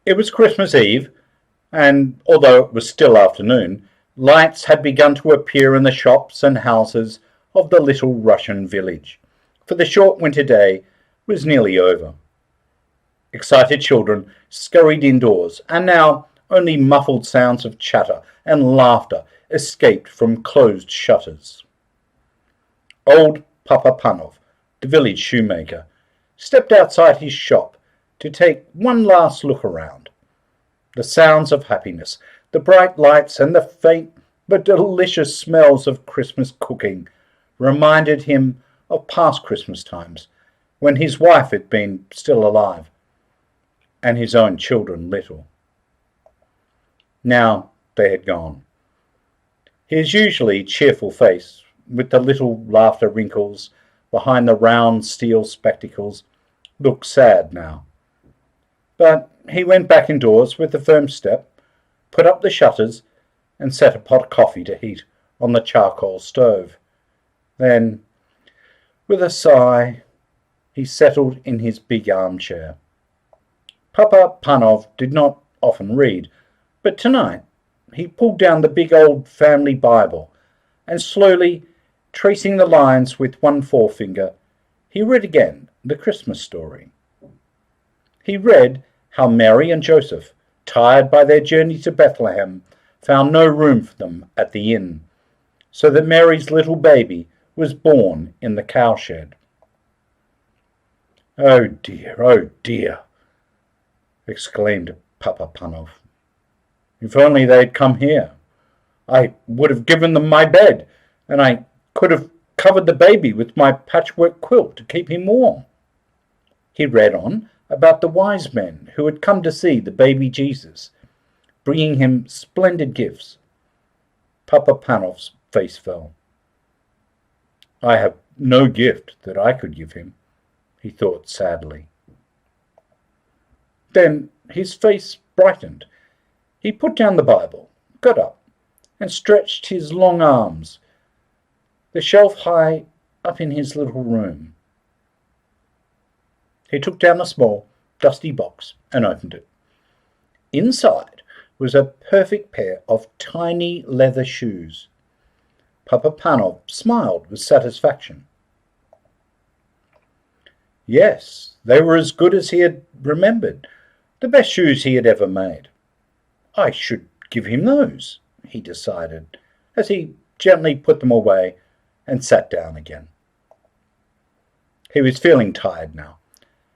It was Christmas Eve, and although it was still afternoon, lights had begun to appear in the shops and houses of the little Russian village, for the short winter day was nearly over. Excited children scurried indoors, and now only muffled sounds of chatter and laughter escaped from closed shutters. Old Papa Panov, the village shoemaker, stepped outside his shop to take one last look around. The sounds of happiness, the bright lights, and the faint but delicious smells of Christmas cooking reminded him of past Christmas times when his wife had been still alive and his own children little. Now they had gone. His usually cheerful face, with the little laughter wrinkles behind the round steel spectacles, looked sad now. But he went back indoors with a firm step, put up the shutters, and set a pot of coffee to heat on the charcoal stove. Then, with a sigh, he settled in his big armchair. Papa Panov did not often read, but tonight he pulled down the big old family Bible, and slowly, tracing the lines with one forefinger, he read again the Christmas story. He read how Mary and Joseph, tired by their journey to Bethlehem, found no room for them at the inn, so that Mary's little baby was born in the cowshed. Oh dear, exclaimed Papa Panov. If only they'd come here. I would have given them my bed, and I could have covered the baby with my patchwork quilt to keep him warm. He read on about the wise men who had come to see the baby Jesus, bringing him splendid gifts. Papa Panov's face fell. I have no gift that I could give him, he thought sadly. Then his face brightened. He put down the Bible, got up, and stretched his long arms, the shelf high up in his little room. He took down a small, dusty box and opened it. Inside was a perfect pair of tiny leather shoes. Papa Panov smiled with satisfaction. Yes, they were as good as he had remembered, the best shoes he had ever made. I should give him those, he decided, as he gently put them away and sat down again. He was feeling tired now,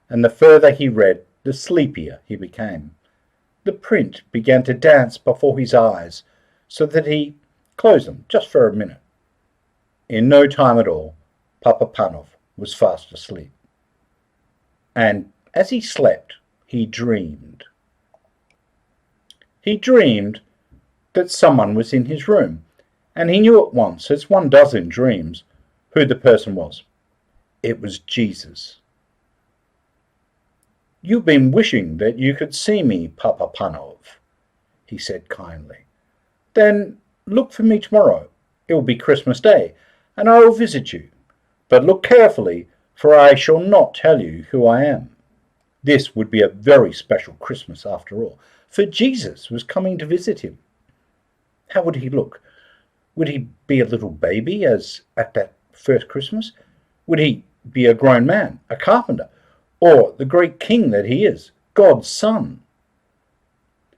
and the further he read, the sleepier he became. The print began to dance before his eyes, so that he closed them just for a minute. In no time at all, Papa Panov was fast asleep. And as he slept, he dreamed. He dreamed that someone was in his room, and he knew at once, as one does in dreams, who the person was. It was Jesus. You've been wishing that you could see me, Papa Panov, he said kindly. Then look for me tomorrow. It will be Christmas Day, and I will visit you. But look carefully, for I shall not tell you who I am. This would be a very special Christmas after all, for Jesus was coming to visit him. How would he look? Would he be a little baby, as at that first Christmas? Would he be a grown man, a carpenter, or the great king that he is, God's son?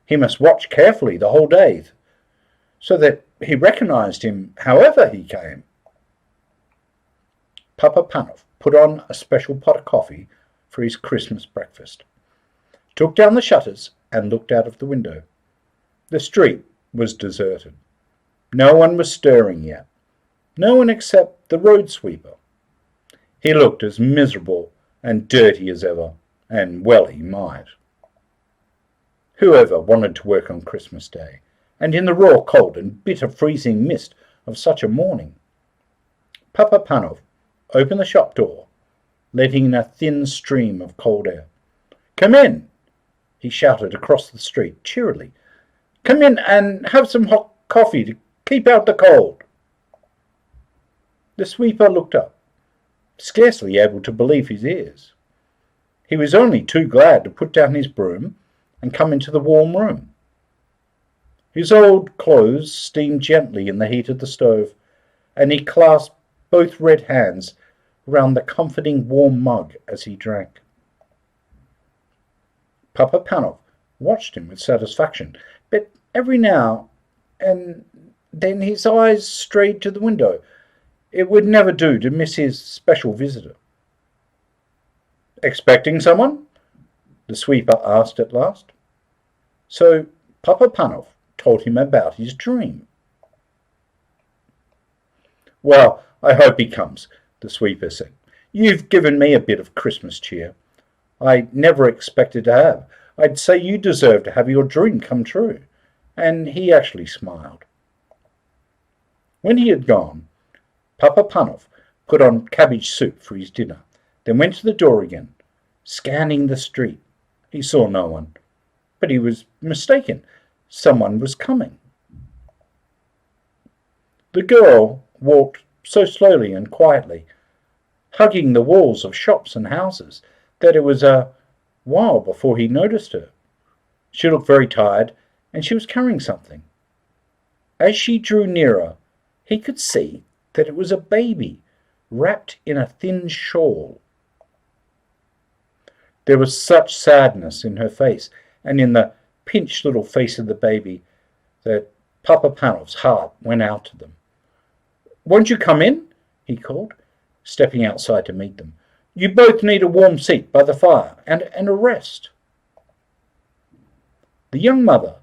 He must watch carefully the whole day, so that he recognized him however he came. Papa Panov put on a special pot of coffee for his Christmas breakfast, took down the shutters and looked out of the window. The street was deserted. No one was stirring yet, no one except the road sweeper. He looked as miserable and dirty as ever, and well he might. Whoever wanted to work on Christmas Day, and in the raw cold and bitter freezing mist of such a morning? Papa Panov opened the shop door, letting in a thin stream of cold air. Come in, he shouted across the street cheerily. Come in and have some hot coffee to keep out the cold. The sweeper looked up, scarcely able to believe his ears. He was only too glad to put down his broom and come into the warm room. His old clothes steamed gently in the heat of the stove, and he clasped both red hands round the comforting warm mug as he drank. Papa Panov watched him with satisfaction, but every now and then his eyes strayed to the window. It would never do to miss his special visitor. "Expecting someone?" the sweeper asked at last. So Papa Panov told him about his dream. "Well, I hope he comes," the sweeper said. "You've given me a bit of Christmas cheer I never expected to have. I'd say you deserve to have your dream come true." And he actually smiled. When he had gone, Papa Panov put on cabbage soup for his dinner, then went to the door again, scanning the street. He saw no one, but he was mistaken. Someone was coming. The girl walked so slowly and quietly, hugging the walls of shops and houses, that it was a while before he noticed her. She looked very tired, and she was carrying something. As she drew nearer, he could see that it was a baby, wrapped in a thin shawl. There was such sadness in her face, and in the pinched little face of the baby, that Papa Panov's heart went out to them. "Won't you come in?" he called, stepping outside to meet them. "You both need a warm seat by the fire and a rest." The young mother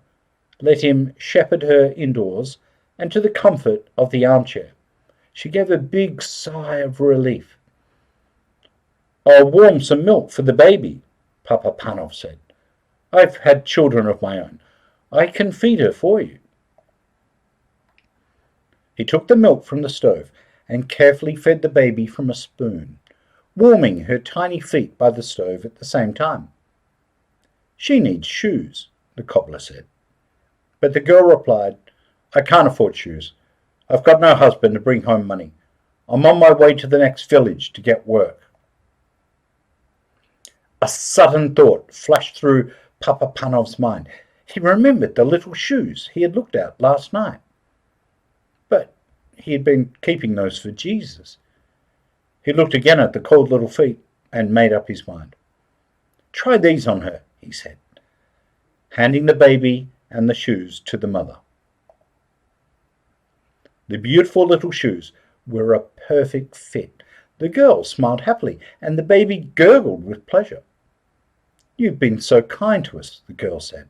let him shepherd her indoors and to the comfort of the armchair. She gave a big sigh of relief. "I'll warm some milk for the baby," Papa Panov said. "I've had children of my own. I can feed her for you." He took the milk from the stove and carefully fed the baby from a spoon, warming her tiny feet by the stove at the same time. "She needs shoes," the cobbler said. But the girl replied, "I can't afford shoes. I've got no husband to bring home money. I'm on my way to the next village to get work." A sudden thought flashed through Papa Panov's mind. He remembered the little shoes he had looked at last night. But he had been keeping those for Jesus. He looked again at the cold little feet and made up his mind. "Try these on her," he said, handing the baby and the shoes to the mother. The beautiful little shoes were a perfect fit. The girl smiled happily, and the baby gurgled with pleasure. "You've been so kind to us," the girl said,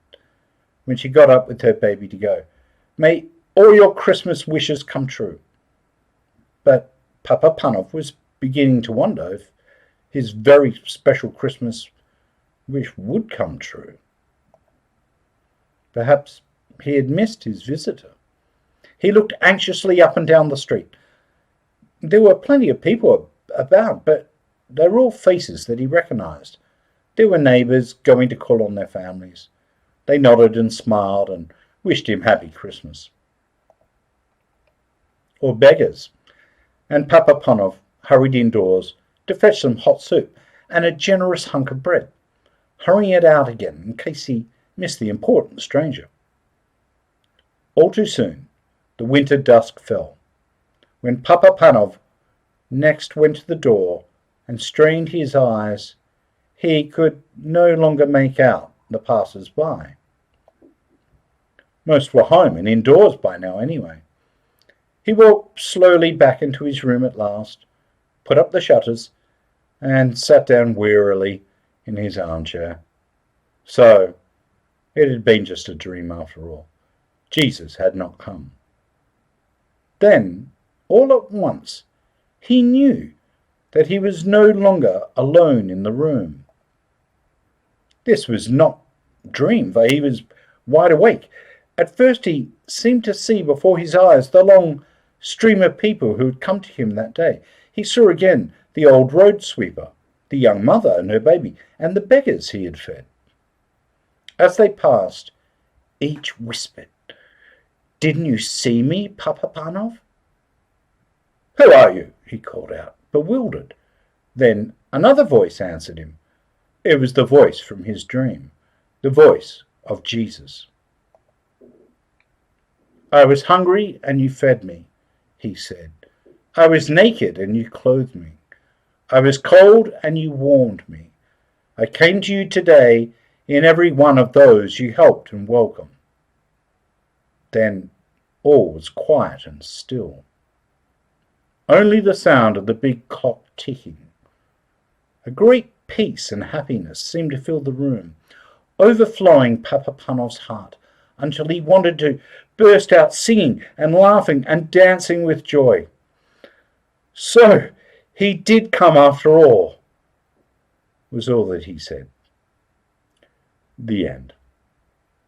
when she got up with her baby to go. "May all your Christmas wishes come true." But Papa Panov was beginning to wonder if his very special Christmas wish would come true. Perhaps he had missed his visitor. He looked anxiously up and down the street. There were plenty of people about, but they were all faces that he recognized. There were neighbors going to call on their families. They nodded and smiled and wished him happy Christmas. Or beggars. And Papa Panov hurried indoors to fetch some hot soup and a generous hunk of bread, hurrying it out again in case he missed the important stranger. All too soon, the winter dusk fell. When Papa Panov next went to the door and strained his eyes, he could no longer make out the passers-by. Most were home and indoors by now anyway. He walked slowly back into his room at last, put up the shutters, and sat down wearily in his armchair. So, it had been just a dream after all. Jesus had not come. Then, all at once, he knew that he was no longer alone in the room. This was not a dream, for he was wide awake. At first he seemed to see before his eyes the long stream of people who had come to him that day. He saw again the old road sweeper, the young mother and her baby, and the beggars he had fed. As they passed, each whispered, "Didn't you see me, Papa Panov?" "Who are you?" he called out, bewildered. Then another voice answered him. It was the voice from his dream, the voice of Jesus. I was hungry and you fed me, he said. I was naked and you clothed me. I was cold and you warmed me. I came to you today in every one of those you helped and welcomed. Then all was quiet and still. Only the sound of the big clock ticking. A great peace and happiness seemed to fill the room, overflowing Papapanov's heart until he wanted to burst out singing and laughing and dancing with joy. So he did come after all, was all that he said. The end.